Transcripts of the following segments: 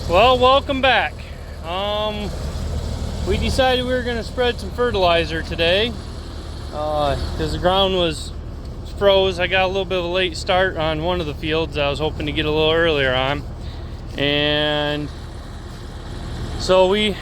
Well, welcome back. We decided we were going to spread some fertilizer today because the ground was froze. I got a little bit of a late start on one of the fields. I was hoping to get a little earlier on, and so we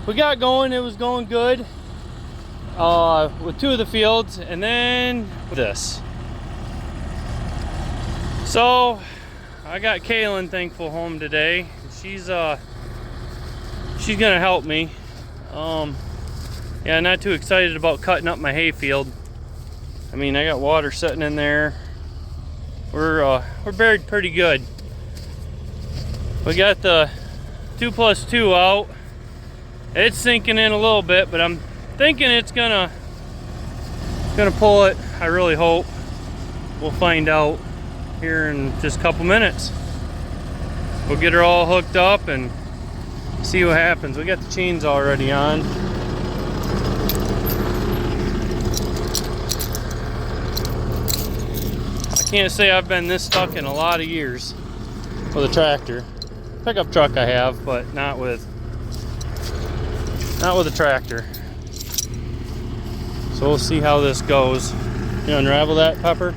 got going. It was going good with two of the fields, and then this. So I got Kaylin, thankful, home today. She's gonna help me. Yeah, not too excited about cutting up my hay field. I mean, I got water sitting in there. We're buried pretty good. We got the 2+2 out. It's sinking in a little bit, but I'm thinking it's gonna pull it. I really hope. We'll find out here in just a couple minutes. We'll get her all hooked up and see what happens. We got the chains already on. I can't say I've been this stuck in a lot of years with a tractor. Pickup truck I have, but not with a tractor. So we'll see how this goes. You unravel that, Pepper?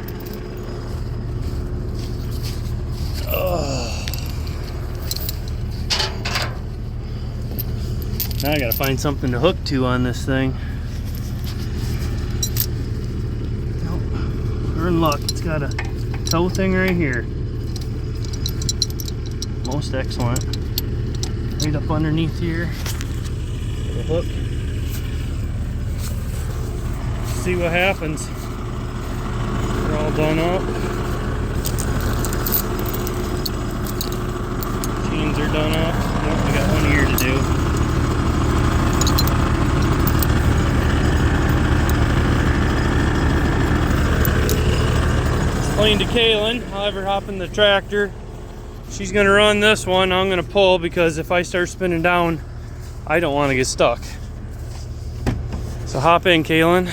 Now I gotta find something to hook to on this thing. Nope, we're in luck. It's got a tow thing right here. Most excellent. Right up underneath here. Get a hook. See what happens. We're all done up. Chains are done up. Nope, we got one here to do. Explain to Kaylin, I'll have her hop in the tractor. She's gonna run this one. I'm gonna pull because if I start spinning down, I don't want to get stuck. So hop in, Kaylin.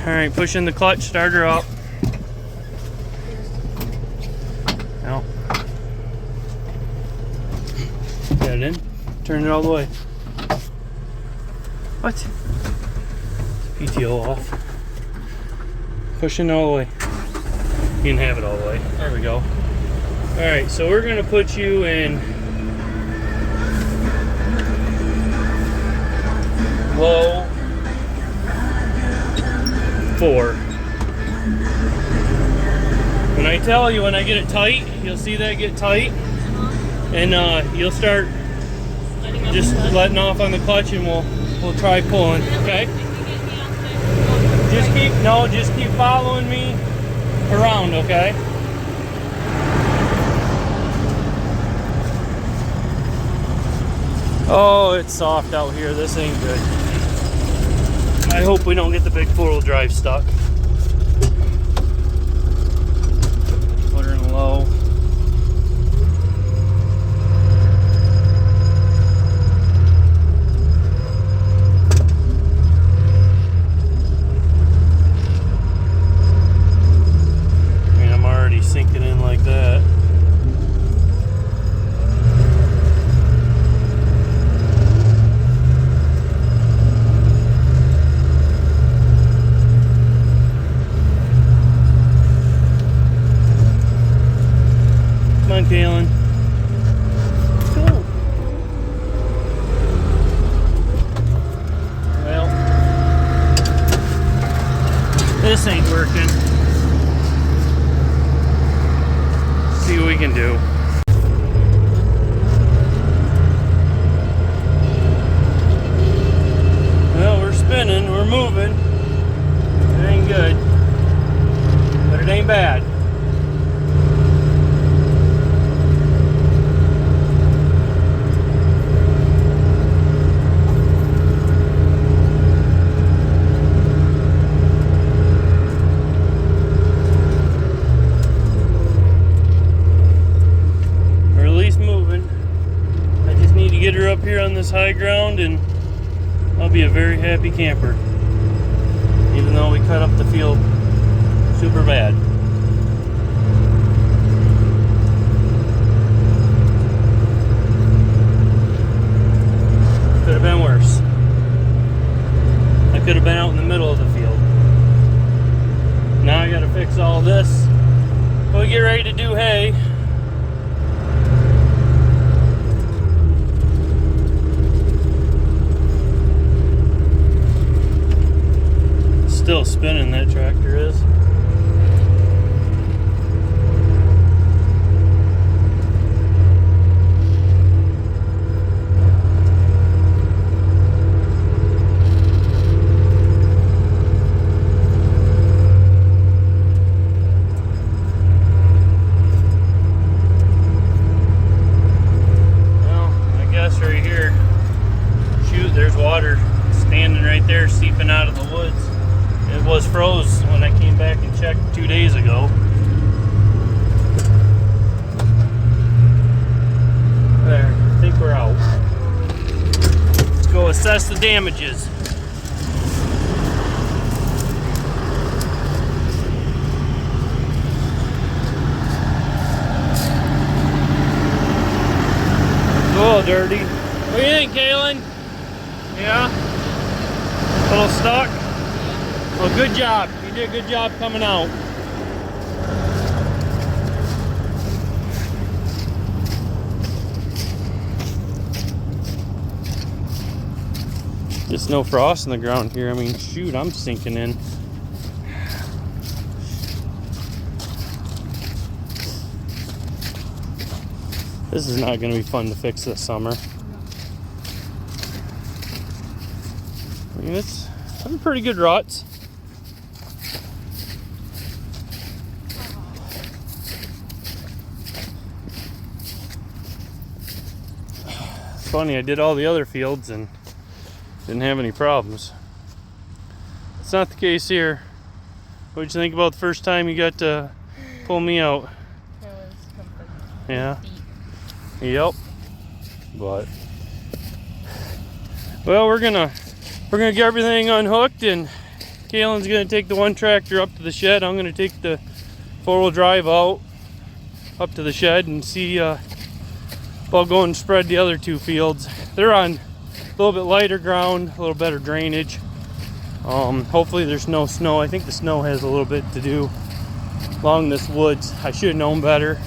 All right, push in the clutch, start her up. Now, get it in. Turn it all the way. What? PTO off. Pushing all the way. You can have it all the way. There we go. Alright, so we're going to put you in low 4. When I tell you, when I get it tight, you'll see that get tight. And you'll start just letting off on the clutch, and we'll try pulling, okay? Just keep following me around, okay? Oh, it's soft out here. This ain't good. I hope we don't get the big 4-wheel drive stuck. Put her in low. Sinking in like that. Come on, Kaylin. Go. Well, this ain't working. See what we can do. Well, we're spinning, we're moving. It ain't good, but it ain't bad. Get her up here on this high ground and I'll be a very happy camper, even though we cut up the field super bad. assess the damages. A little dirty. What do you think, Kaylin? Yeah? A little stuck? Well, good job. You did a good job coming out. Just no frost in the ground here. I mean, shoot, I'm sinking in. This is not going to be fun to fix this summer. I mean, it's having pretty good ruts. It's funny, I did all the other fields and didn't have any problems. It's not the case here. What did you think about the first time you got to pull me out? That was comfort. Yeah. Yep. But well, we're gonna get everything unhooked, and Kaylin's gonna take the one tractor up to the shed. I'm gonna take the 4-wheel drive out up to the shed and see if I'll go and spread the other 2 fields. They're on a little bit lighter ground, a little better drainage. Hopefully there's no snow. I think the snow has a little bit to do along this woods. I should have known better,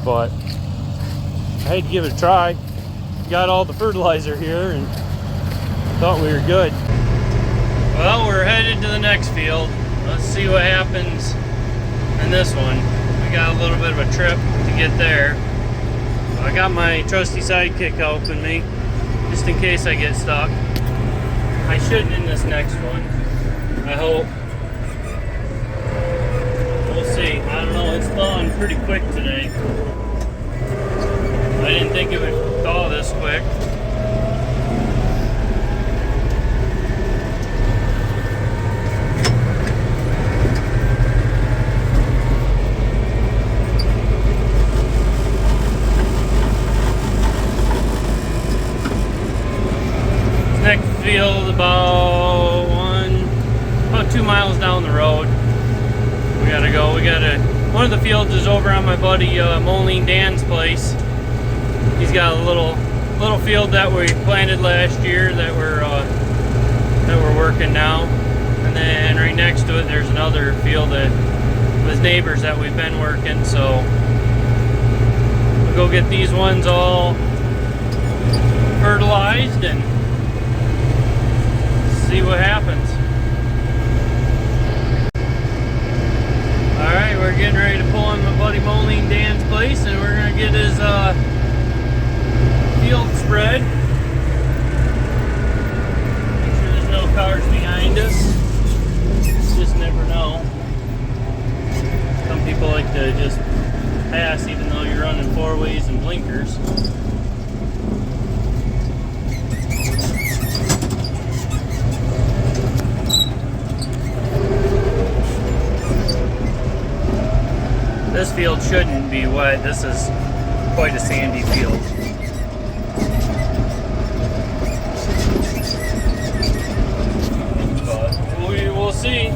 but I had to give it a try. Got all the fertilizer here and thought we were good. Well, we're headed to the next field. Let's see what happens in this one. We got a little bit of a trip to get there. I got my trusty sidekick helping me, just in case I get stuck. I shouldn't in this next one, I hope. We'll see. I don't know, it's thawing pretty quick today. I didn't think it would thaw this quick. Next field about 2 miles down the road. We gotta go. One of the fields is over on my buddy Moline Dan's place. He's got a little field that we planted last year that we're working now, and then right next to it there's another field that with neighbors that we've been working. So we'll go get these ones all fertilized and see what happens. Alright, we're getting ready to pull in my buddy Moline Dan's place, and we're gonna get his field spread. Make sure there's no cars behind us. Just never know. Some people like to just pass even though you're running 4-ways and blinkers. This field shouldn't be wet. This is quite a sandy field. But we will see.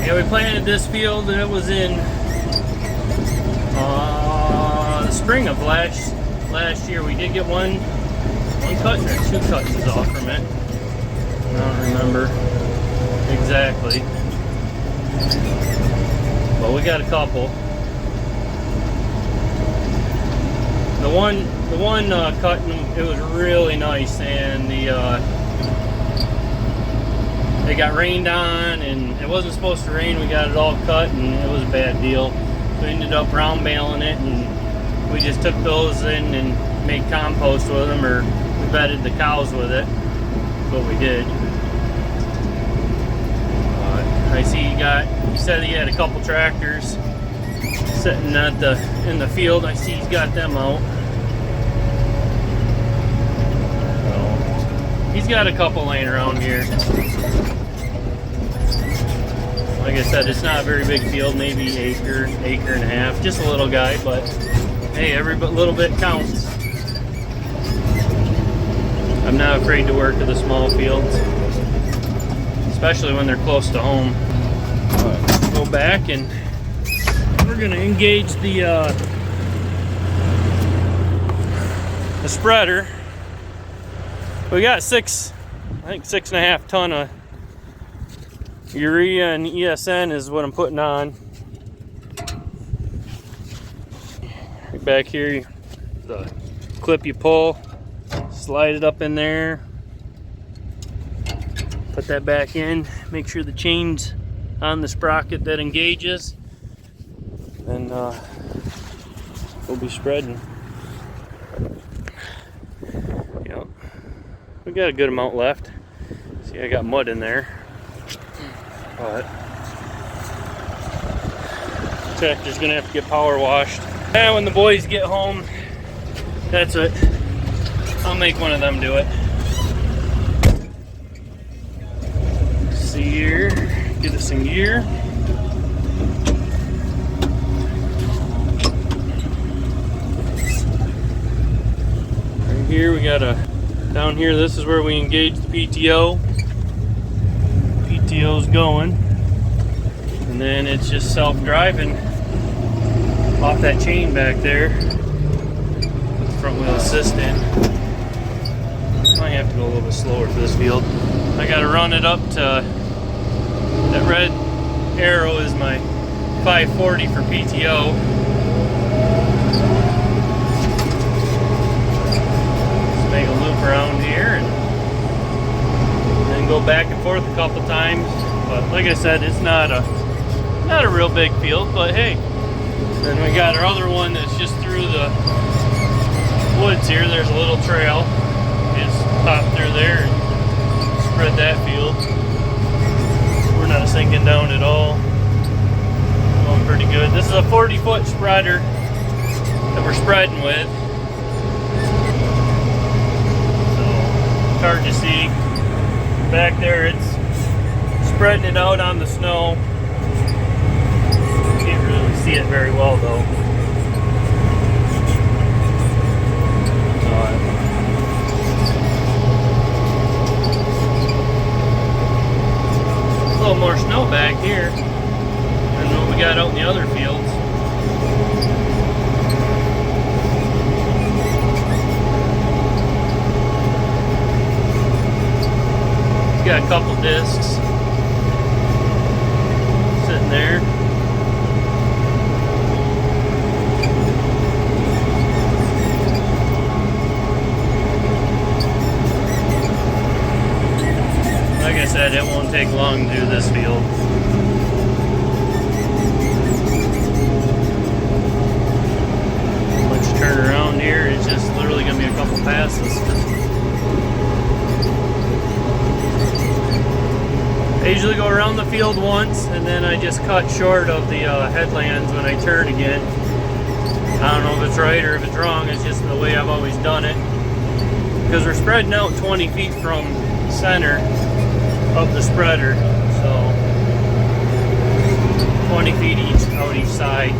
Yeah, we planted this field and it was in the spring of last year. We did get one cut or 2 cuts is off from it. I don't remember exactly, but we got a couple. The one cut, it was really nice, and it got rained on, and it wasn't supposed to rain. We got it all cut, and it was a bad deal. We ended up round baling it, and we just took those in and made compost with them, or we bedded the cows with it. That's what we did. I see you said he had a couple tractors sitting in the field. I see he's got them out. So, he's got a couple laying around here. Like I said, it's not a very big field, maybe acre and a half, just a little guy, but hey, every little bit counts. I'm not afraid to work with the small fields, especially when they're close to home. Go back and we're gonna engage the spreader. We got I think 6.5 ton of urea, and ESN is what I'm putting on. Right back here, the clip you pull, slide it up in there, put that back in, make sure the chain's on the sprocket that engages, and we'll be spreading. Yep. We got a good amount left. See, I got mud in there, but tractor's gonna have to get power washed. And when the boys get home, that's it. I'll make one of them do it. See here, get us in gear. Right here we got down here, this is where we engage the PTO. PTO's going, and then it's just self-driving off that chain back there with the front wheel assist in. Might have to go a little bit slower for this field. I gotta run it up to, that red arrow is my 540 for PTO. Just make a loop around here and then go back and forth a couple times. But like I said, it's not a real big field, but hey. Then we got our other one that's just through the woods here. There's a little trail. Just pop through there and spread that field. We're not sinking down at all. Going pretty good. This is a 40-foot spreader that we're spreading with. So, it's hard to see. Back there, it's spreading it out on the snow. Can't really see it very well though. A little more snow back here than what we got out in the other fields. Got a couple discs sitting there. Like I said, it won't take long to do this field. Once you turn around here, it's just literally going to be a couple passes. I usually go around the field once, and then I just cut short of the headlands when I turn again. I don't know if it's right or if it's wrong, it's just the way I've always done it. Because we're spreading out 20 feet from center of the spreader, so 20 feet out each side.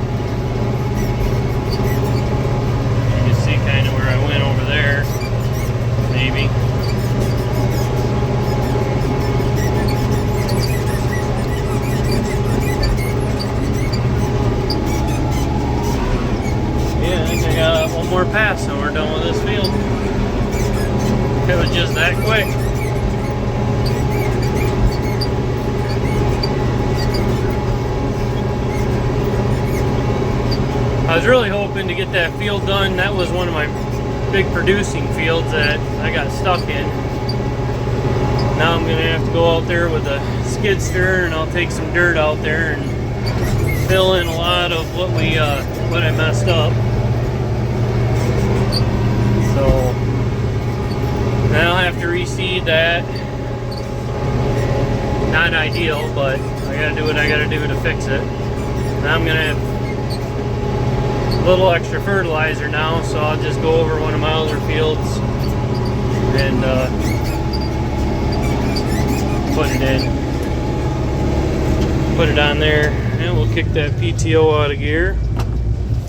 You can see kind of where I went over there, maybe. Yeah, I think I got one more pass and we're done with this field. It was just that quick. I was really hoping to get that field done. That was one of my big producing fields that I got stuck in. Now I'm gonna have to go out there with a skid steer and I'll take some dirt out there and fill in a lot of what I messed up. So now I'll have to reseed that. Not ideal, but I gotta do what I gotta do to fix it. Now I'm gonna have a little extra fertilizer now, so I'll just go over one of my other fields and put it in. put it on there, and we'll kick that PTO out of gear.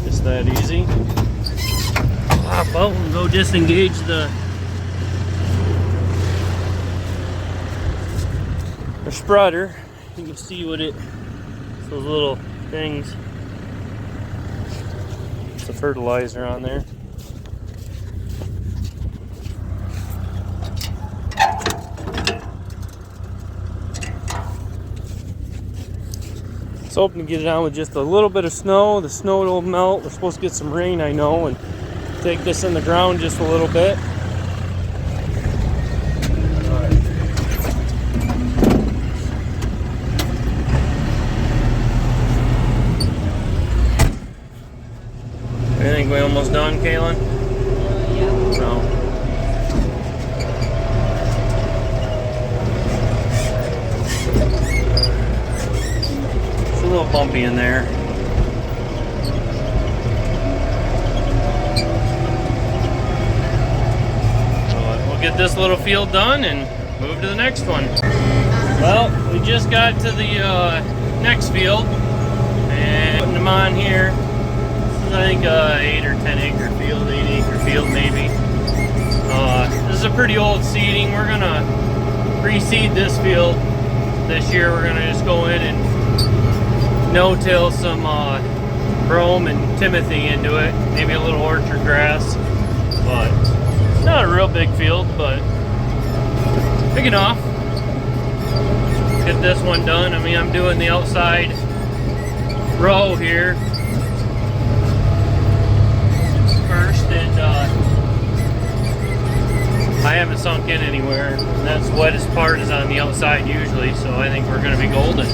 Just that easy. Pop out and go disengage the sprotter. You can see what it, those little things. It's the fertilizer on there. Let's hoping to get it on with just a little bit of snow. The snow will melt. We're supposed to get some rain, I know, and take this in the ground just a little bit. I think we almost done, Kaylin? Yeah. No. It's a little bumpy in there. So we'll get this little field done and move to the next one. Well, we just got to the next field and putting them on here. I think 8 or 10 acre field, 8 acre field maybe. This is a pretty old seeding. We're gonna reseed this field this year. We're gonna just go in and no-till some brome and timothy into it, maybe a little orchard grass, but it's not a real big field, but big enough. Get this one done. I mean, I'm doing the outside row here first, and I haven't sunk in anywhere. And that's wettest part is on the outside usually, so I think we're going to be golden.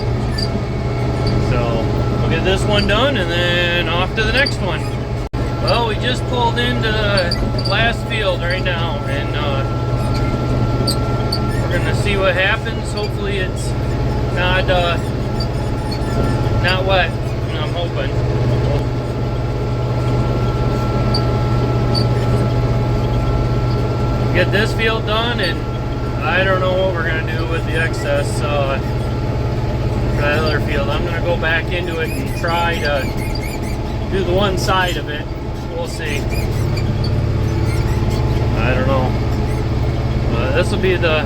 So we'll get this one done and then off to the next one. Well, we just pulled into the last field right now, and we're going to see what happens. Hopefully it's not wet, I'm hoping. Get this field done, and I don't know what we're gonna do with the excess for that other field. I'm gonna go back into it and try to do the one side of it. We'll see. I don't know. This will be the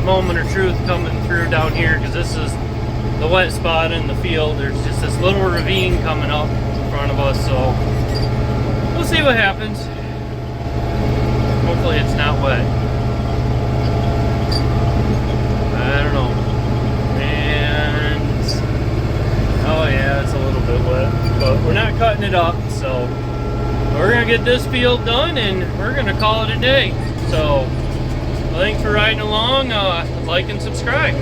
moment of truth coming through down here, because this is the wet spot in the field. There's just this little ravine coming up in front of us, so we'll see what happens. Hopefully it's not wet. I don't know. And oh yeah, it's a little bit wet, but we're not cutting it up, so we're gonna get this field done and we're gonna call it a day. So thanks for riding along. Like and subscribe.